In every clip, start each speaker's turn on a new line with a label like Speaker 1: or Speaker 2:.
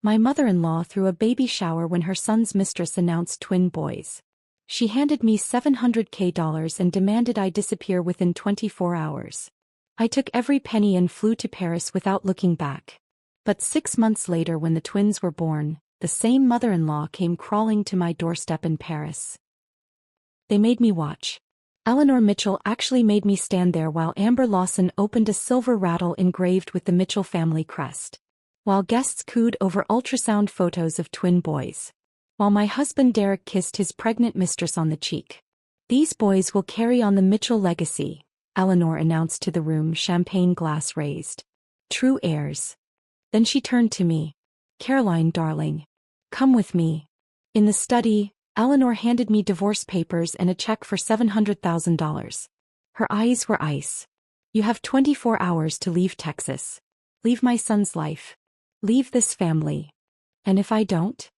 Speaker 1: My mother-in-law threw a baby shower when her son's mistress announced twin boys. She handed me $700K and demanded I disappear within 24 hours. I took every penny and flew to Paris without looking back. But 6 months later, when the twins were born, the same mother-in-law came crawling to my doorstep in Paris. They made me watch. Eleanor Mitchell actually made me stand there while Amber Lawson opened a silver rattle engraved with the Mitchell family crest. While guests cooed over ultrasound photos of twin boys. While my husband Derek kissed his pregnant mistress on the cheek. These boys will carry on the Mitchell legacy, Eleanor announced to the room, champagne glass raised. True heirs. Then she turned to me. Caroline, darling. Come with me. In the study, Eleanor handed me divorce papers and a check for $700,000. Her eyes were ice. You have 24 hours to leave Texas. Leave my son's life. Leave this family. And if I don't?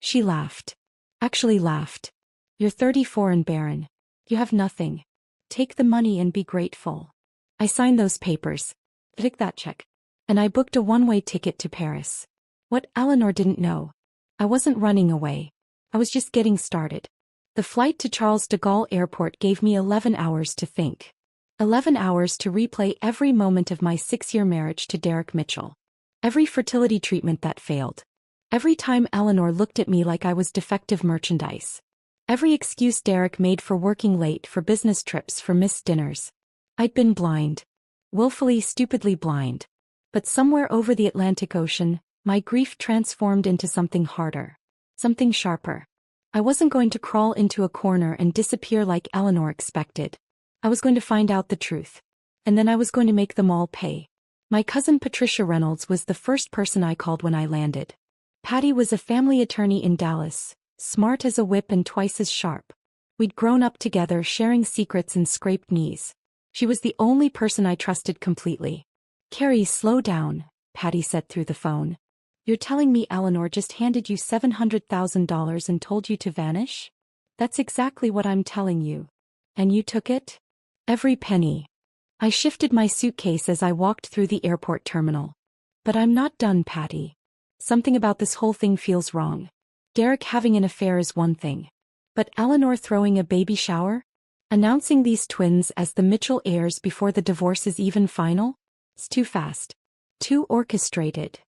Speaker 1: She laughed. Actually laughed. You're 34 and barren. You have nothing. Take the money and be grateful. I signed those papers. Take that check. And I booked a one-way ticket to Paris. What Eleanor didn't know. I wasn't running away. I was just getting started. The flight to Charles de Gaulle Airport gave me 11 hours to think. 11 hours to replay every moment of my 6-year marriage to Derek Mitchell. Every fertility treatment that failed. Every time Eleanor looked at me like I was defective merchandise. Every excuse Derek made for working late, for business trips, for missed dinners. I'd been blind. Willfully, stupidly blind. But somewhere over the Atlantic Ocean, my grief transformed into something harder. Something sharper. I wasn't going to crawl into a corner and disappear like Eleanor expected. I was going to find out the truth. And then I was going to make them all pay. My cousin Patricia Reynolds was the first person I called when I landed. Patty was a family attorney in Dallas, smart as a whip and twice as sharp. We'd grown up together, sharing secrets and scraped knees. She was the only person I trusted completely. Carrie, slow down, Patty said through the phone. You're telling me Eleanor just handed you $700,000 and told you to vanish? That's exactly what I'm telling you. And you took it? Every penny. I shifted my suitcase as I walked through the airport terminal. But I'm not done, Patty. Something about this whole thing feels wrong. Derek having an affair is one thing. But Eleanor throwing a baby shower? Announcing these twins as the Mitchell heirs before the divorce is even final? It's too fast. Too orchestrated.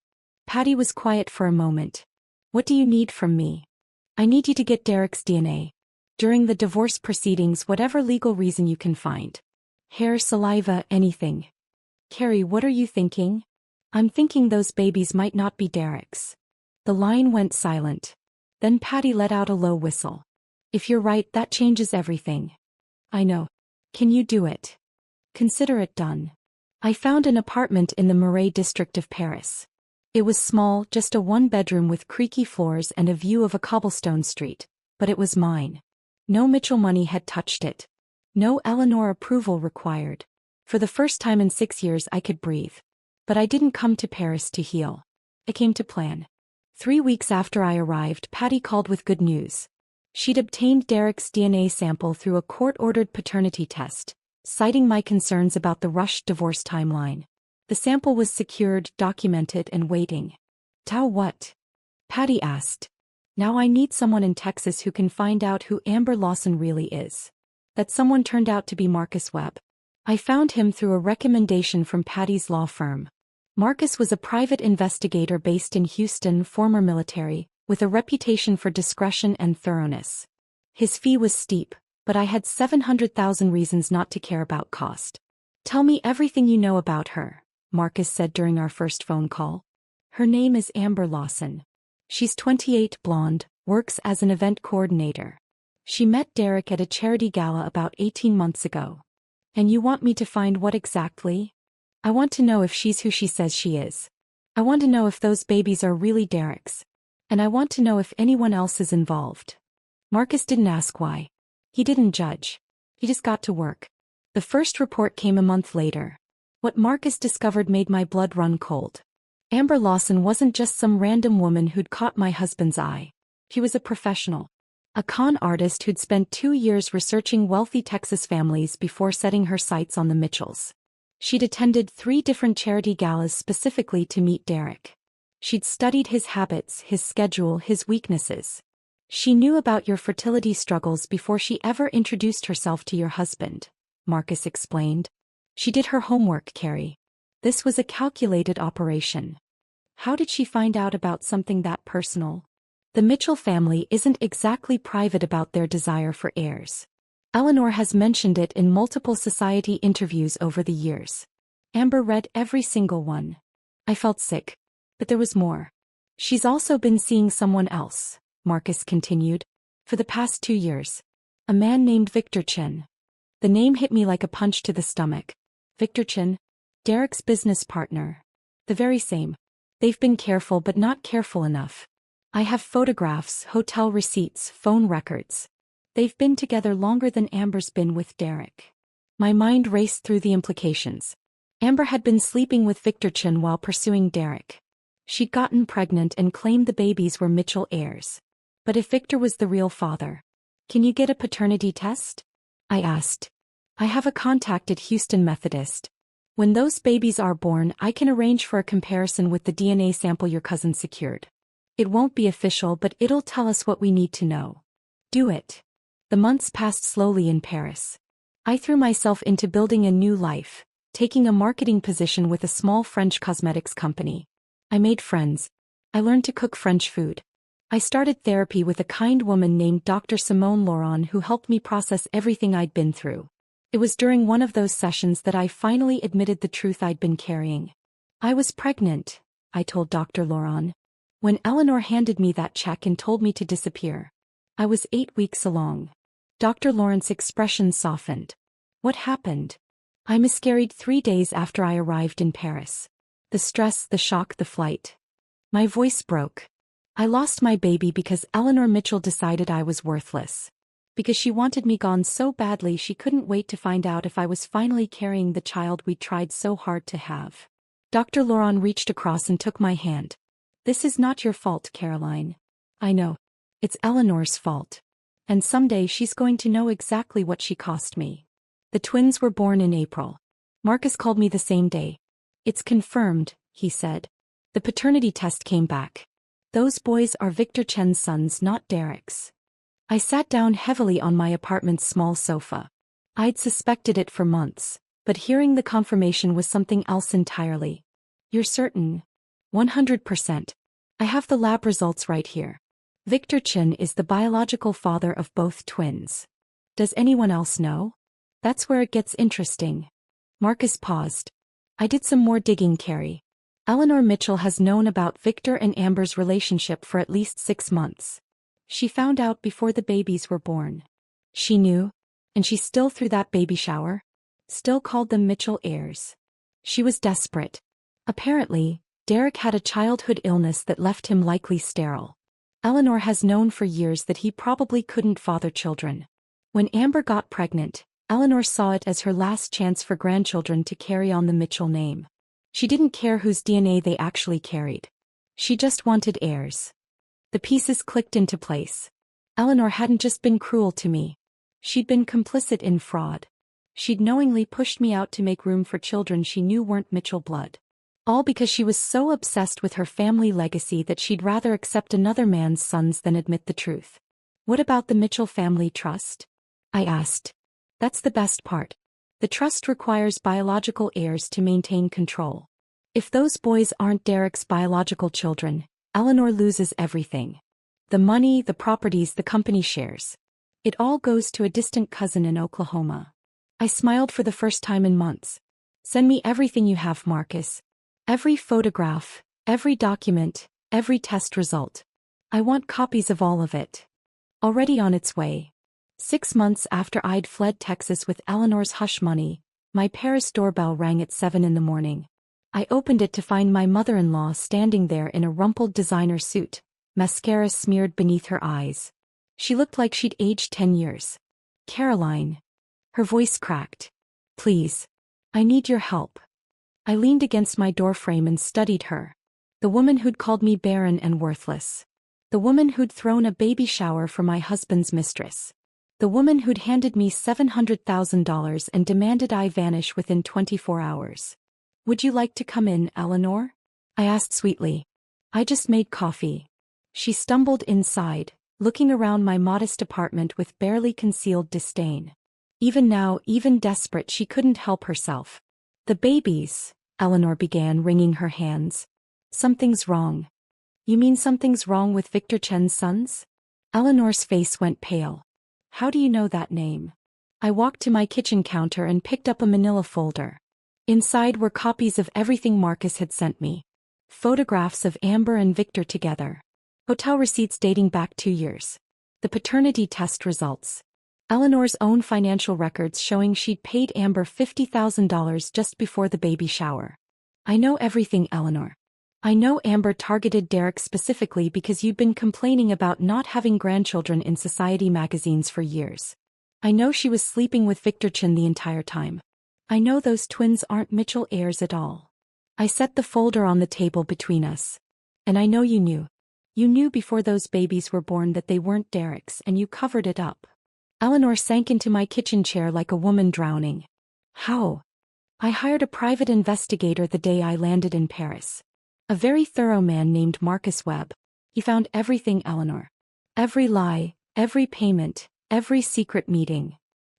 Speaker 1: Patty was quiet for a moment. What do you need from me? I need you to get Derek's DNA. During the divorce proceedings, whatever legal reason you can find. Hair, saliva, anything. Carrie, what are you thinking? I'm thinking those babies might not be Derek's. The line went silent. Then Patty let out a low whistle. If you're right, that changes everything. I know. Can you do it? Consider it done. I found an apartment in the Marais district of Paris. It was small, just a one-bedroom with creaky floors and a view of a cobblestone street, but it was mine. No Mitchell money had touched it. No Eleanor approval required. For the first time in 6 years I could breathe. But I didn't come to Paris to heal. I came to plan. 3 weeks after I arrived, Patty called with good news. She'd obtained Derek's DNA sample through a court-ordered paternity test, citing my concerns about the rushed divorce timeline. The sample was secured, documented, and waiting. Now what? Patty asked. Now I need someone in Texas who can find out who Amber Lawson really is. That someone turned out to be Marcus Webb. I found him through a recommendation from Patty's law firm. Marcus was a private investigator based in Houston, former military, with a reputation for discretion and thoroughness. His fee was steep, but I had 700,000 reasons not to care about cost. Tell me everything you know about her, Marcus said during our first phone call. Her name is Amber Lawson. She's 28, blonde, works as an event coordinator. She met Derek at a charity gala about 18 months ago. And you want me to find what exactly? I want to know if she's who she says she is. I want to know if those babies are really Derek's. And I want to know if anyone else is involved. Marcus didn't ask why. He didn't judge. He just got to work. The first report came a month later. What Marcus discovered made my blood run cold. Amber Lawson wasn't just some random woman who'd caught my husband's eye. She was a professional. A con artist who'd spent 2 years researching wealthy Texas families before setting her sights on the Mitchells. She'd attended 3 different charity galas specifically to meet Derek. She'd studied his habits, his schedule, his weaknesses. She knew about your fertility struggles before she ever introduced herself to your husband, Marcus explained. She did her homework, Carrie. This was a calculated operation. How did she find out about something that personal? The Mitchell family isn't exactly private about their desire for heirs. Eleanor has mentioned it in multiple society interviews over the years. Amber read every single one. I felt sick. But there was more. She's also been seeing someone else, Marcus continued, for the past 2 years. A man named Victor Chin. The name hit me like a punch to the stomach. Victor Chin? Derek's business partner. The very same. They've been careful but not careful enough. I have photographs, hotel receipts, phone records. They've been together longer than Amber's been with Derek. My mind raced through the implications. Amber had been sleeping with Victor Chin while pursuing Derek. She'd gotten pregnant and claimed the babies were Mitchell heirs. But if Victor was the real father, can you get a paternity test? I asked. I have a contact at Houston Methodist. When those babies are born, I can arrange for a comparison with the DNA sample your cousin secured. It won't be official, but it'll tell us what we need to know. Do it. The months passed slowly in Paris. I threw myself into building a new life, taking a marketing position with a small French cosmetics company. I made friends. I learned to cook French food. I started therapy with a kind woman named Dr. Simone Laurent who helped me process everything I'd been through. It was during one of those sessions that I finally admitted the truth I'd been carrying. I was pregnant, I told Dr. Laurent. When Eleanor handed me that check and told me to disappear. I was 8 weeks along. Dr. Laurent's expression softened. What happened? I miscarried 3 days after I arrived in Paris. The stress, the shock, the flight. My voice broke. I lost my baby because Eleanor Mitchell decided I was worthless. Because she wanted me gone so badly she couldn't wait to find out if I was finally carrying the child we tried so hard to have. Dr. Laurent reached across and took my hand. This is not your fault, Caroline. I know. It's Eleanor's fault. And someday she's going to know exactly what she cost me. The twins were born in April. Marcus called me the same day. It's confirmed, he said. The paternity test came back. Those boys are Victor Chen's sons, not Derek's. I sat down heavily on my apartment's small sofa. I'd suspected it for months, but hearing the confirmation was something else entirely. You're certain? 100%. I have the lab results right here. Victor Chen is the biological father of both twins. Does anyone else know? That's where it gets interesting. Marcus paused. I did some more digging, Carrie. Eleanor Mitchell has known about Victor and Amber's relationship for at least 6 months. She found out before the babies were born. She knew, and she still threw that baby shower. Still called them Mitchell heirs. She was desperate. Apparently, Derek had a childhood illness that left him likely sterile. Eleanor has known for years that he probably couldn't father children. When Amber got pregnant, Eleanor saw it as her last chance for grandchildren to carry on the Mitchell name. She didn't care whose DNA they actually carried. She just wanted heirs. The pieces clicked into place. Eleanor hadn't just been cruel to me. She'd been complicit in fraud. She'd knowingly pushed me out to make room for children she knew weren't Mitchell blood. All because she was so obsessed with her family legacy that she'd rather accept another man's sons than admit the truth. What about the Mitchell family trust? I asked. That's the best part. The trust requires biological heirs to maintain control. If those boys aren't Derek's biological children, Eleanor loses everything. The money, the properties, the company shares. It all goes to a distant cousin in Oklahoma. I smiled for the first time in months. Send me everything you have, Marcus. Every photograph, every document, every test result. I want copies of all of it. Already on its way. 6 months after I'd fled Texas with Eleanor's hush money, my Paris doorbell rang at 7 in the morning. I opened it to find my mother-in-law standing there in a rumpled designer suit, mascara smeared beneath her eyes. She looked like she'd aged 10 years. Caroline. Her voice cracked. Please. I need your help. I leaned against my doorframe and studied her. The woman who'd called me barren and worthless. The woman who'd thrown a baby shower for my husband's mistress. The woman who'd handed me $700,000 and demanded I vanish within 24 hours. Would you like to come in, Eleanor? I asked sweetly. I just made coffee. She stumbled inside, looking around my modest apartment with barely concealed disdain. Even now, even desperate, she couldn't help herself. The babies, Eleanor began, wringing her hands. Something's wrong. You mean something's wrong with Victor Chen's sons? Eleanor's face went pale. How do you know that name? I walked to my kitchen counter and picked up a manila folder. Inside were copies of everything Marcus had sent me. Photographs of Amber and Victor together. Hotel receipts dating back 2 years. The paternity test results. Eleanor's own financial records showing she'd paid Amber $50,000 just before the baby shower. I know everything, Eleanor. I know Amber targeted Derek specifically because you'd been complaining about not having grandchildren in society magazines for years. I know she was sleeping with Victor Chen the entire time. I know those twins aren't Mitchell heirs at all. I set the folder on the table between us. And I know you knew. You knew before those babies were born that they weren't Derek's, and you covered it up. Eleanor sank into my kitchen chair like a woman drowning. How? I hired a private investigator the day I landed in Paris. A very thorough man named Marcus Webb. He found everything, Eleanor. Every lie, every payment, every secret meeting.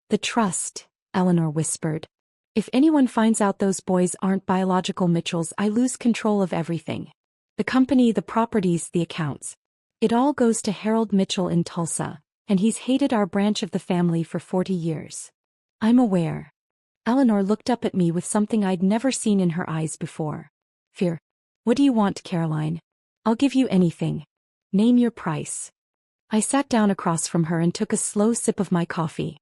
Speaker 1: The trust, Eleanor whispered. If anyone finds out those boys aren't biological Mitchells, I lose control of everything. The company, the properties, the accounts. It all goes to Harold Mitchell in Tulsa, and he's hated our branch of the family for 40 years. I'm aware. Eleanor looked up at me with something I'd never seen in her eyes before. Fear. What do you want, Caroline? I'll give you anything. Name your price. I sat down across from her and took a slow sip of my coffee.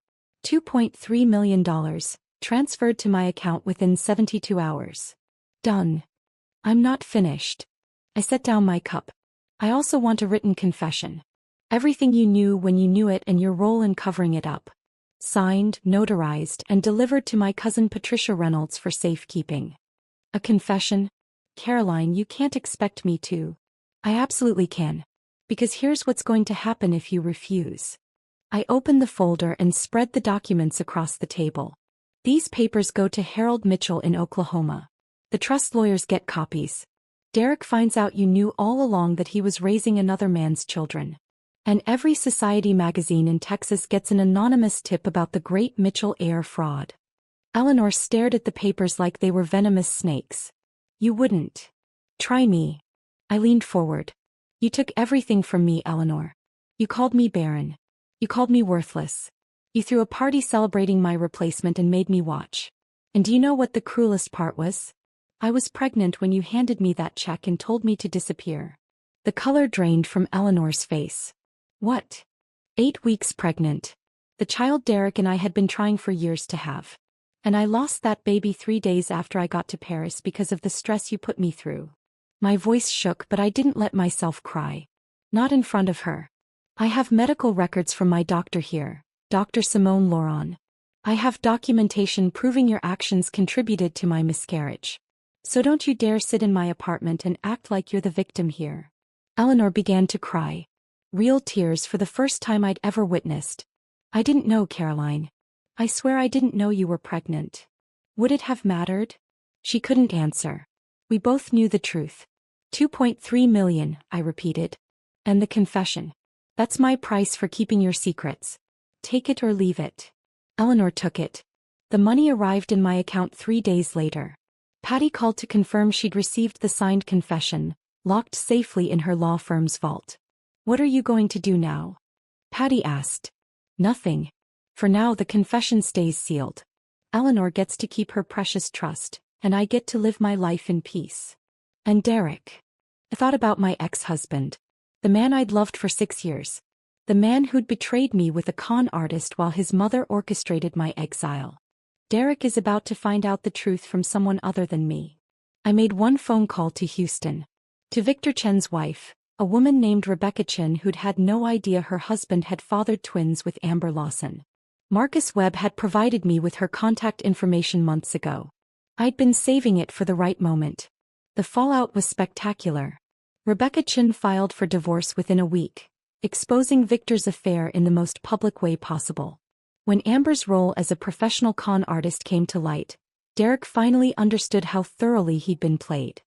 Speaker 1: $2.3 million, transferred to my account within 72 hours. Done. I'm not finished. I set down my cup. I also want a written confession. Everything you knew when you knew it and your role in covering it up. Signed, notarized, and delivered to my cousin Patricia Reynolds for safekeeping. A confession? Caroline, you can't expect me to. I absolutely can. Because here's what's going to happen if you refuse. I opened the folder and spread the documents across the table. These papers go to Harold Mitchell in Oklahoma. The trust lawyers get copies. Derek finds out you knew all along that he was raising another man's children. And every society magazine in Texas gets an anonymous tip about the great Mitchell heir fraud. Eleanor stared at the papers like they were venomous snakes. You wouldn't. Try me. I leaned forward. You took everything from me, Eleanor. You called me barren. You called me worthless. You threw a party celebrating my replacement and made me watch. And do you know what the cruelest part was? I was pregnant when you handed me that check and told me to disappear. The color drained from Eleanor's face. What? 8 weeks pregnant. The child Derek and I had been trying for years to have. And I lost that baby 3 days after I got to Paris because of the stress you put me through. My voice shook, but I didn't let myself cry. Not in front of her. I have medical records from my doctor here, Dr. Simone Laurent. I have documentation proving your actions contributed to my miscarriage. So don't you dare sit in my apartment and act like you're the victim here. Eleanor began to cry. Real tears for the first time I'd ever witnessed. I didn't know, Caroline. I swear I didn't know you were pregnant. Would it have mattered? She couldn't answer. We both knew the truth. 2.3 million, I repeated. And the confession. That's my price for keeping your secrets. Take it or leave it. Eleanor took it. The money arrived in my account 3 days later. Patty called to confirm she'd received the signed confession, locked safely in her law firm's vault. What are you going to do now? Patty asked. Nothing. For now the confession stays sealed. Eleanor gets to keep her precious trust, and I get to live my life in peace. And Derek. I thought about my ex-husband. The man I'd loved for 6 years. The man who'd betrayed me with a con artist while his mother orchestrated my exile. Derek is about to find out the truth from someone other than me. I made one phone call to Houston. To Victor Chen's wife, a woman named Rebecca Chen who'd had no idea her husband had fathered twins with Amber Lawson. Marcus Webb had provided me with her contact information months ago. I'd been saving it for the right moment. The fallout was spectacular. Rebecca Chen filed for divorce within a week, exposing Victor's affair in the most public way possible. When Amber's role as a professional con artist came to light, Derek finally understood how thoroughly he'd been played.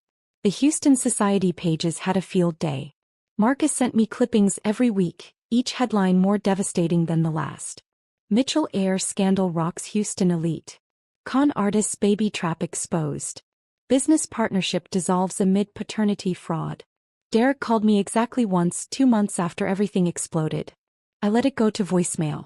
Speaker 1: The Houston Society pages had a field day. Marcus sent me clippings every week, each headline more devastating than the last. Mitchell heir scandal rocks Houston elite. Con artist's baby trap exposed. Business partnership dissolves amid paternity fraud. Derek called me exactly once 2 months after everything exploded. I let it go to voicemail.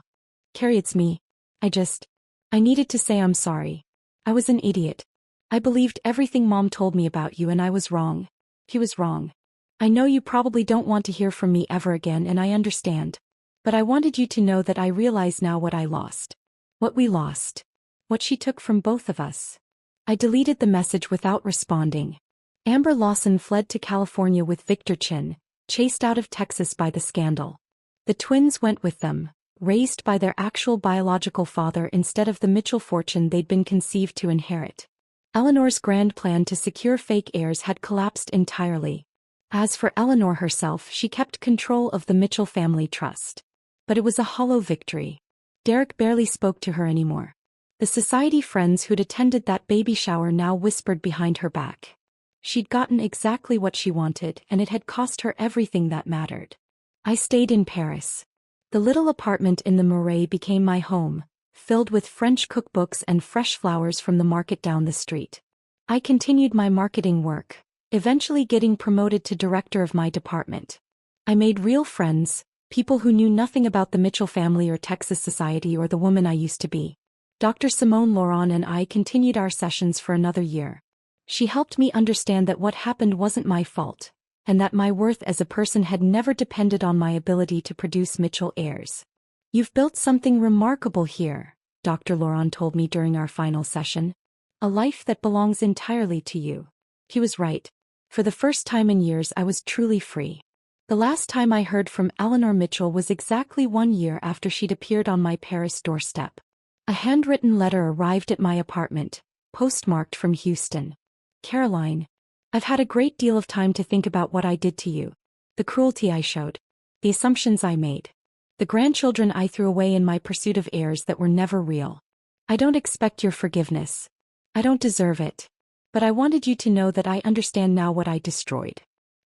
Speaker 1: Carrie, it's me. I needed to say I'm sorry. I was an idiot. I believed everything Mom told me about you and I was wrong. He was wrong. I know you probably don't want to hear from me ever again and I understand. But I wanted you to know that I realize now what I lost. What we lost. What she took from both of us. I deleted the message without responding. Amber Lawson fled to California with Victor Chin, chased out of Texas by the scandal. The twins went with them, raised by their actual biological father instead of the Mitchell fortune they'd been conceived to inherit. Eleanor's grand plan to secure fake heirs had collapsed entirely. As for Eleanor herself, she kept control of the Mitchell family trust. But it was a hollow victory. Derek barely spoke to her anymore. The society friends who'd attended that baby shower now whispered behind her back. She'd gotten exactly what she wanted, and it had cost her everything that mattered. I stayed in Paris. The little apartment in the Marais became my home, filled with French cookbooks and fresh flowers from the market down the street. I continued my marketing work, eventually getting promoted to director of my department. I made real friends, people who knew nothing about the Mitchell family or Texas society or the woman I used to be. Dr. Simone Laurent and I continued our sessions for another year. She helped me understand that what happened wasn't my fault, and that my worth as a person had never depended on my ability to produce Mitchell heirs. You've built something remarkable here, Dr. Laurent told me during our final session. A life that belongs entirely to you. He was right. For the first time in years I was truly free. The last time I heard from Eleanor Mitchell was exactly 1 year after she'd appeared on my Paris doorstep. A handwritten letter arrived at my apartment, postmarked from Houston. Caroline, I've had a great deal of time to think about what I did to you. The cruelty I showed. The assumptions I made. The grandchildren I threw away in my pursuit of heirs that were never real. I don't expect your forgiveness. I don't deserve it. But I wanted you to know that I understand now what I destroyed.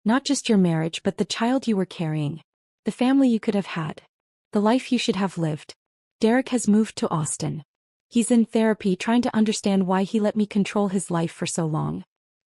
Speaker 1: Not just your marriage but the child you were carrying. The family you could have had. The life you should have lived. Derek has moved to Austin. He's in therapy trying to understand why he let me control his life for so long.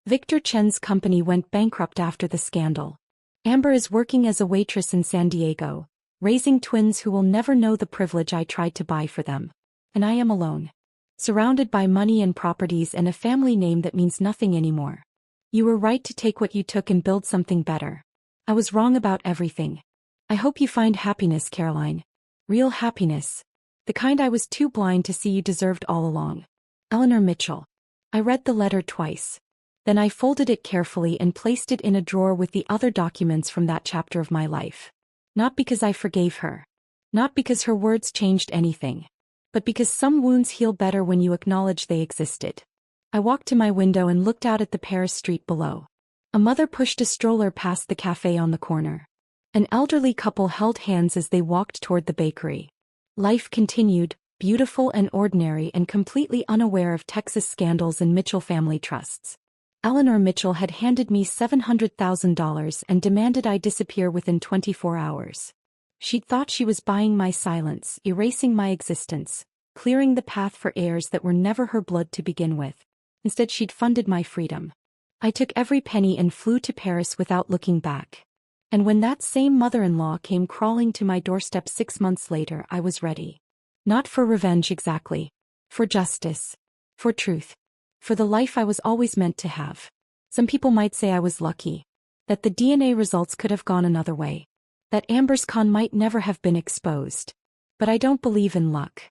Speaker 1: Victor Chen's company went bankrupt after the scandal. Amber is working as a waitress in San Diego, raising twins who will never know the privilege I tried to buy for them. And I am alone. Surrounded by money and properties and a family name that means nothing anymore. You were right to take what you took and build something better. I was wrong about everything. I hope you find happiness, Caroline. Real happiness. The kind I was too blind to see you deserved all along. Eleanor Mitchell. I read the letter twice. Then I folded it carefully and placed it in a drawer with the other documents from that chapter of my life. Not because I forgave her. Not because her words changed anything. But because some wounds heal better when you acknowledge they existed. I walked to my window and looked out at the Paris street below. A mother pushed a stroller past the cafe on the corner. An elderly couple held hands as they walked toward the bakery. Life continued, beautiful and ordinary and completely unaware of Texas scandals and Mitchell family trusts. Eleanor Mitchell had handed me $700,000 and demanded I disappear within 24 hours. She'd thought she was buying my silence, erasing my existence, clearing the path for heirs that were never her blood to begin with. Instead, she'd funded my freedom. I took every penny and flew to Paris without looking back. And when that same mother-in-law came crawling to my doorstep 6 months later, I was ready. Not for revenge exactly. For justice. For truth. For the life I was always meant to have. Some people might say I was lucky. That the DNA results could have gone another way. That Amber's con might never have been exposed. But I don't believe in luck.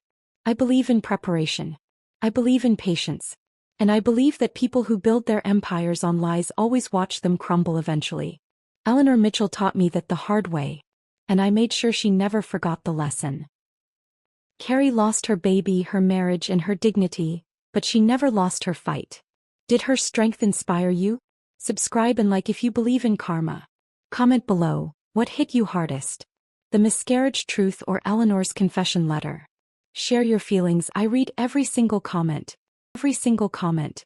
Speaker 1: I believe in preparation. I believe in patience. And I believe that people who build their empires on lies always watch them crumble eventually. Eleanor Mitchell taught me that the hard way. And I made sure she never forgot the lesson. Carrie lost her baby, her marriage, and her dignity, but she never lost her fight. Did her strength inspire you? Subscribe and like if you believe in karma. Comment below, what hit you hardest? The miscarriage truth or Eleanor's confession letter? Share your feelings. I read every single comment. Every single comment.